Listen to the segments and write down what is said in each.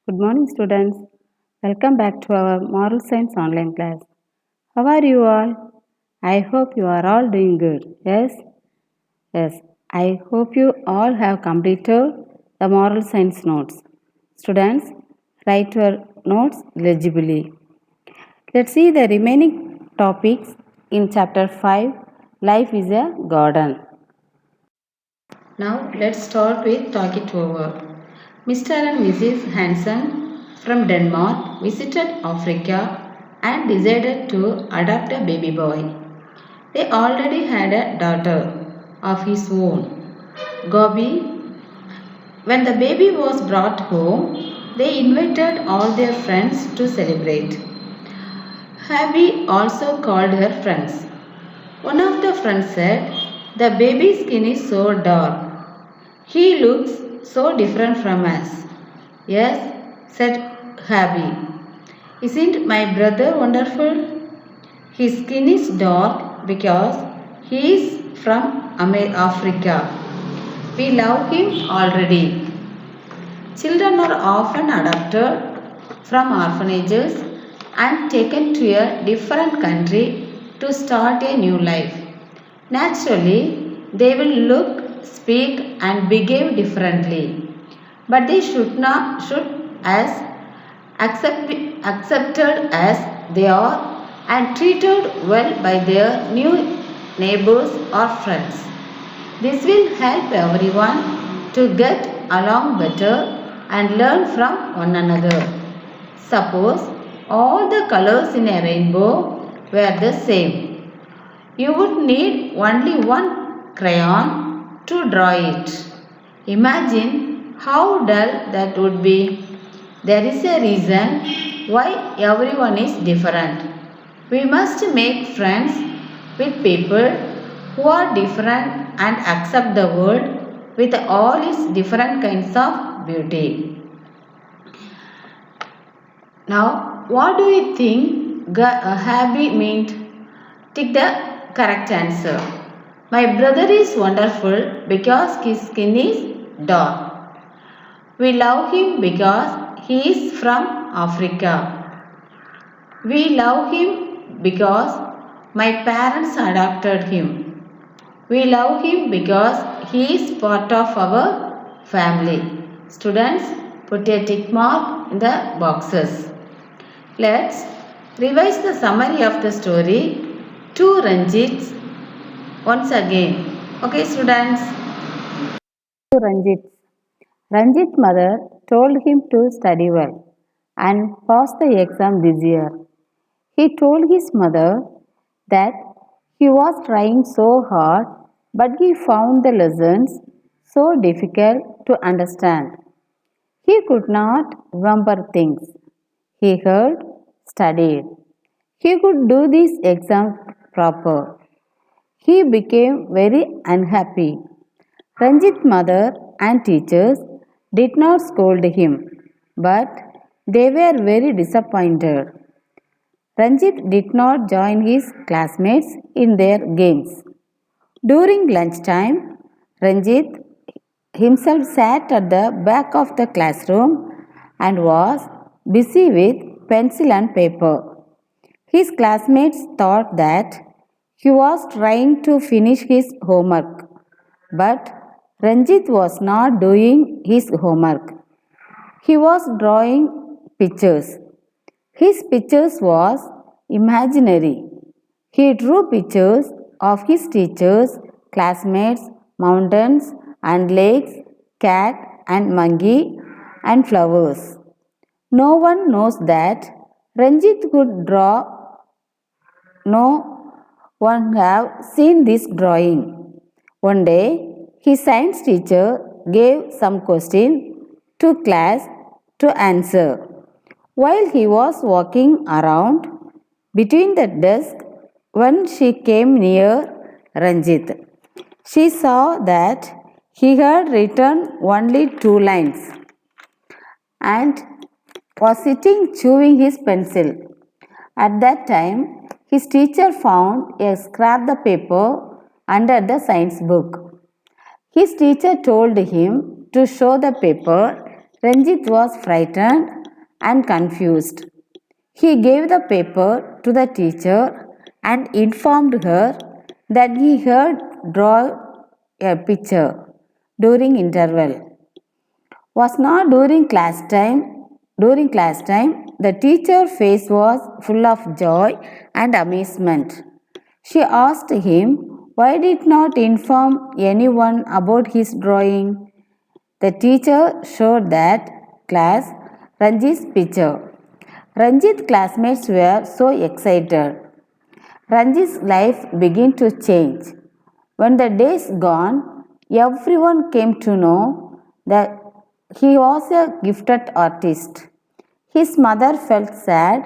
Good morning, students. Welcome back to our Moral Science online class. How are you all? I hope you are all doing good. Yes? Yes. I hope you all have completed the Moral Science notes. Students, write your notes legibly. Let's see the remaining topics in chapter 5 Life is a Garden. Now let's start with Talk It Over. Mr. and Mrs. Hansen from Denmark visited Africa and decided to adopt a baby boy. They already had a daughter of his own, Gobi. When the baby was brought home, they invited all their friends to celebrate. Abby also called her friends. One of the friends said, "The baby's skin is so dark. He looks so different from us." "Yes," said Abby. "Isn't my brother wonderful? His skin is dark because he is from Africa. We love him already." Children are often adopted from orphanages and taken to a different country to start a new life. Naturally, they will look, speak, and behave differently, but they should as accepted as they are and treated well by their new neighbors or friends. This will help everyone to get along better and learn from one another. Suppose all the colors in a rainbow were the same. You would need only one crayon to draw it. Imagine how dull that would be. There is a reason why everyone is different. We must make friends with people who are different and accept the world with all its different kinds of beauty. Now, what do you think Happy meant? Tick the correct answer. My brother is wonderful because his skin is dark. We love him because he is from Africa. We love him because my parents adopted him. We love him because he is part of our family. Students, put a tick mark in the boxes. Let's revise the summary of the story to Ranjit once again. Okay, students? To Ranjit. Ranjit's mother told him to study well and pass the exam this year. He told his mother that he was trying so hard but he found the lessons so difficult to understand. He could not remember things he heard, studied. He could do this exam proper. He became very unhappy. Ranjit's mother and teachers did not scold him, but they were very disappointed. Ranjit did not join his classmates in their games. During lunchtime, Ranjit himself sat at the back of the classroom and was busy with pencil and paper. His classmates thought that he was trying to finish his homework, but Ranjit was not doing his homework. He was drawing pictures. His pictures was imaginary. He drew pictures of his teachers, classmates, mountains and lakes, cat and monkey and flowers. No one knows that Ranjit could draw. No one have seen this drawing. One day, his science teacher gave some question to class to answer. While he was walking around between the desk, when she came near Ranjit, she saw that he had written only 2 lines and was sitting chewing his pencil. At that time, his teacher found a scrap the paper under the science book. His teacher told him to show the paper Ranjit was frightened and confused. He gave the paper to the teacher and informed her that he had drawn a picture during interval. Was not during class time. During class time, the teacher's face was full of joy and amazement. She asked him why did not inform anyone about his drawing. The teacher showed that class Ranjit's picture. Ranjit's classmates were so excited. Ranjit's life began to change. When the days gone, everyone came to know that he was a gifted artist. His mother felt sad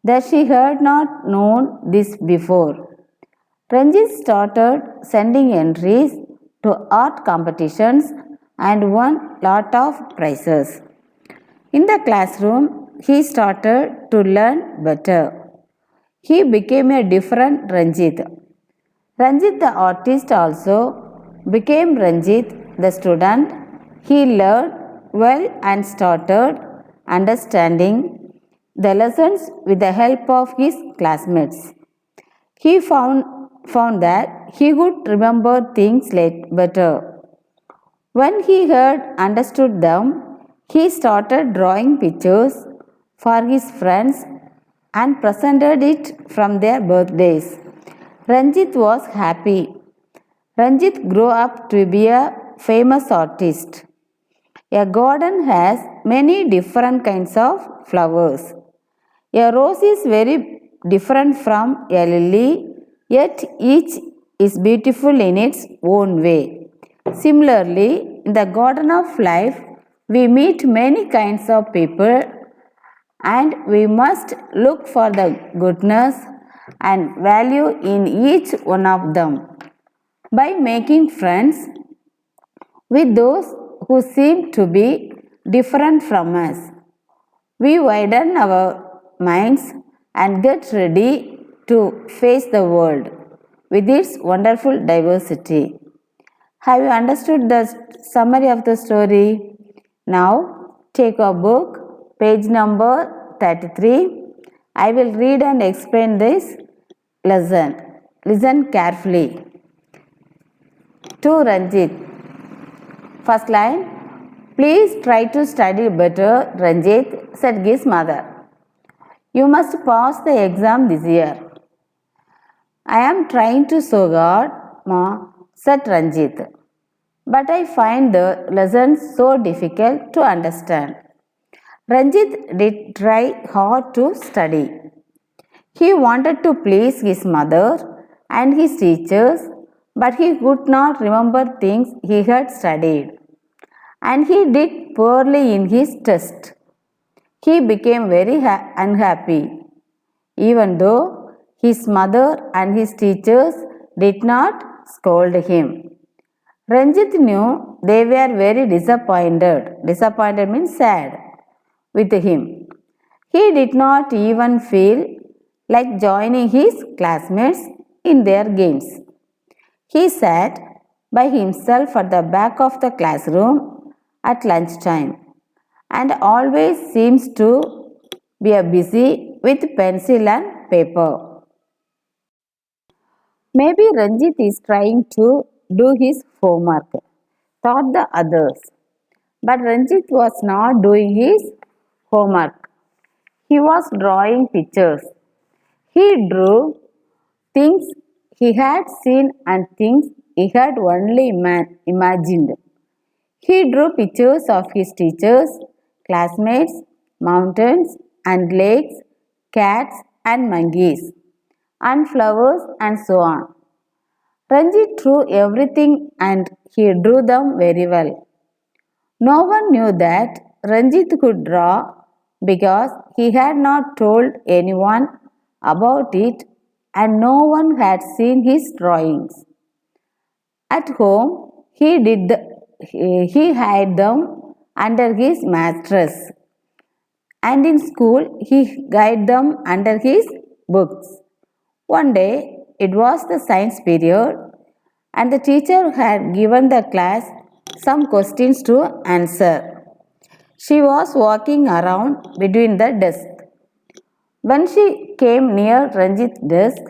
that she had not known this before. Ranjit started sending entries to art competitions and won lot of prizes. In the classroom, he started to learn better. He became a different Ranjit. Ranjit the artist also became Ranjit the student. He learned well and started understanding the lessons with the help of his classmates. He found that he could remember things better. When he had understood them, he started drawing pictures for his friends and presented it from their birthdays. Ranjit was happy. Ranjit grew up to be a famous artist. A garden has many different kinds of flowers. A rose is very different from a lily, yet each is beautiful in its own way. Similarly, in the garden of life, we meet many kinds of people and we must look for the goodness and value in each one of them. By making friends with those who seem to be different from us, we widen our minds and get ready to face the world with its wonderful diversity. Have you understood the summary of the story? Now take a book, page number 33. I will read and explain this lesson. Listen carefully. To Ranjit. First line. Please try to study better, Ranjit, said his mother. You must pass the exam this year. I am trying to so hard, Ma, said Ranjit. But I find the lessons so difficult to understand. Ranjit did try hard to study. He wanted to please his mother and his teachers, but he could not remember things he had studied. And he did poorly in his test. He became very unhappy, even though his mother and his teachers did not scold him. Ranjit knew they were very disappointed. Disappointed means sad with him. He did not even feel like joining his classmates in their games. He sat by himself at the back of the classroom at lunchtime and always seems to be busy with pencil and paper. Maybe Ranjit is trying to do his homework, thought the others. But Ranjit was not doing his homework. He was drawing pictures. He drew things he had seen and things he had only imagined. He drew pictures of his teachers, classmates, mountains and lakes, cats and monkeys, and flowers and so on. Ranjit drew everything and he drew them very well. No one knew that Ranjit could draw because he had not told anyone about it and no one had seen his drawings. At home, he hid them under his mattress, and in school, he hid them under his books. One day, it was the science period, and the teacher had given the class some questions to answer. She was walking around between the desks. When she came near Ranjit's desk,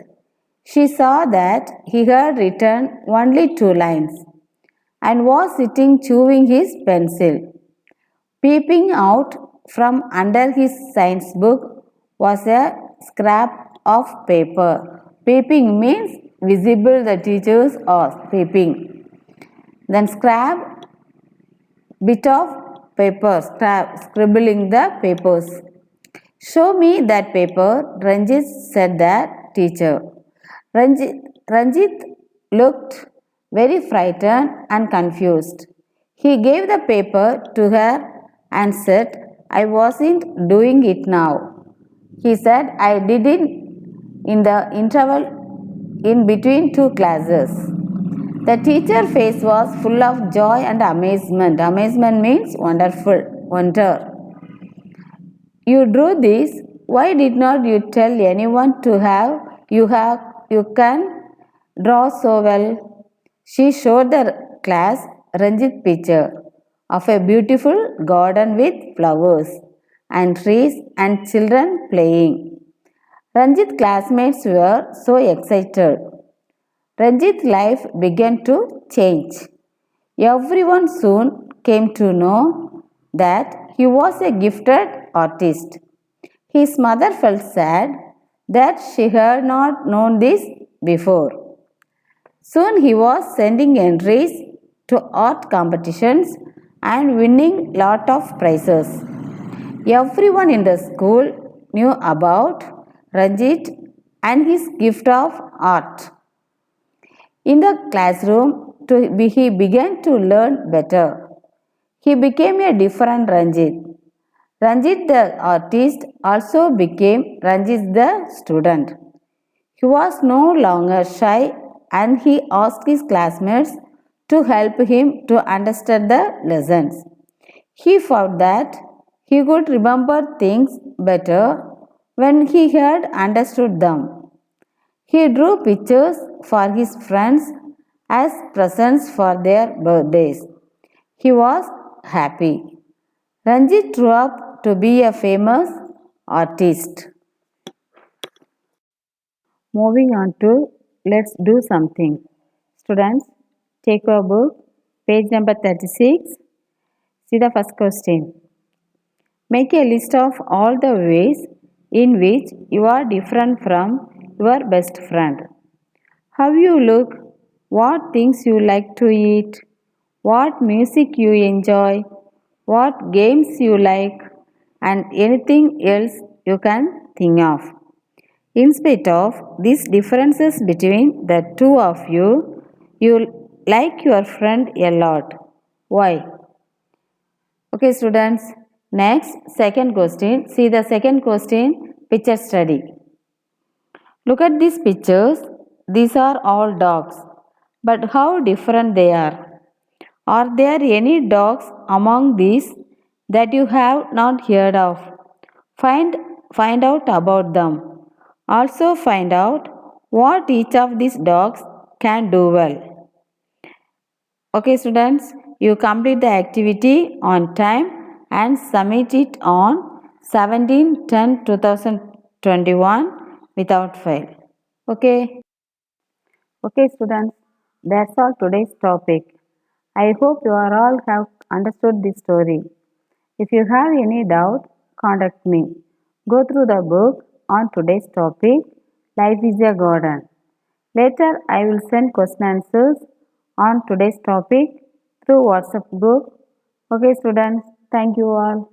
she saw that he had written only 2 lines and was sitting chewing his pencil. Peeping out from under his science book was a scrap of paper. Peeping means visible, the teachers are peeping. Then scrap, bit of paper, scribbling the papers. Show me that paper, Ranjit said the teacher. Ranjit looked very frightened and confused. He gave the paper to her and said, I wasn't doing it now. He said, I did it in the interval in between 2 classes. The teacher's face was full of joy and amazement. Amazement means wonderful, wonder. You drew this. Why did not you tell anyone to you can draw so well? She showed the class Ranjit picture of a beautiful garden with flowers and trees and children playing. Ranjit's classmates were so excited. Ranjit's life began to change. Everyone soon came to know that he was a gifted artist. His mother felt sad that she had not known this before. Soon he was sending entries to art competitions and winning lot of prizes. Everyone in the school knew about Ranjit and his gift of art. In the classroom, he began to learn better. He became a different Ranjit. Ranjit the artist also became Ranjit the student. He was no longer shy and he asked his classmates to help him to understand the lessons. He found that he could remember things better when he had understood them. He drew pictures for his friends as presents for their birthdays. He was happy. Ranjit grew up to be a famous artist. Moving on to let's do something. Students, take your book, page number 36. See the first question. Make a list of all the ways in which you are different from your best friend. How you look, what things you like to eat, what music you enjoy, what games you like, and anything else you can think of. In spite of these differences between the two of you, you like your friend a lot. Why? Okay, students. Next, second question. See the second question, picture study. Look at these pictures. These are all dogs. But how different they are. Are there any dogs among these that you have not heard of? Find out about them. Also find out what each of these dogs can do well. Okay students, you complete the activity on time and submit it on 17/10/2021 without fail. Okay. Okay students, that's all today's topic. I hope you are all have understood this story. If you have any doubt, contact me. Go through the book on today's topic, Life is a Garden. Later, I will send question answers on today's topic through WhatsApp group. Okay, students, thank you all.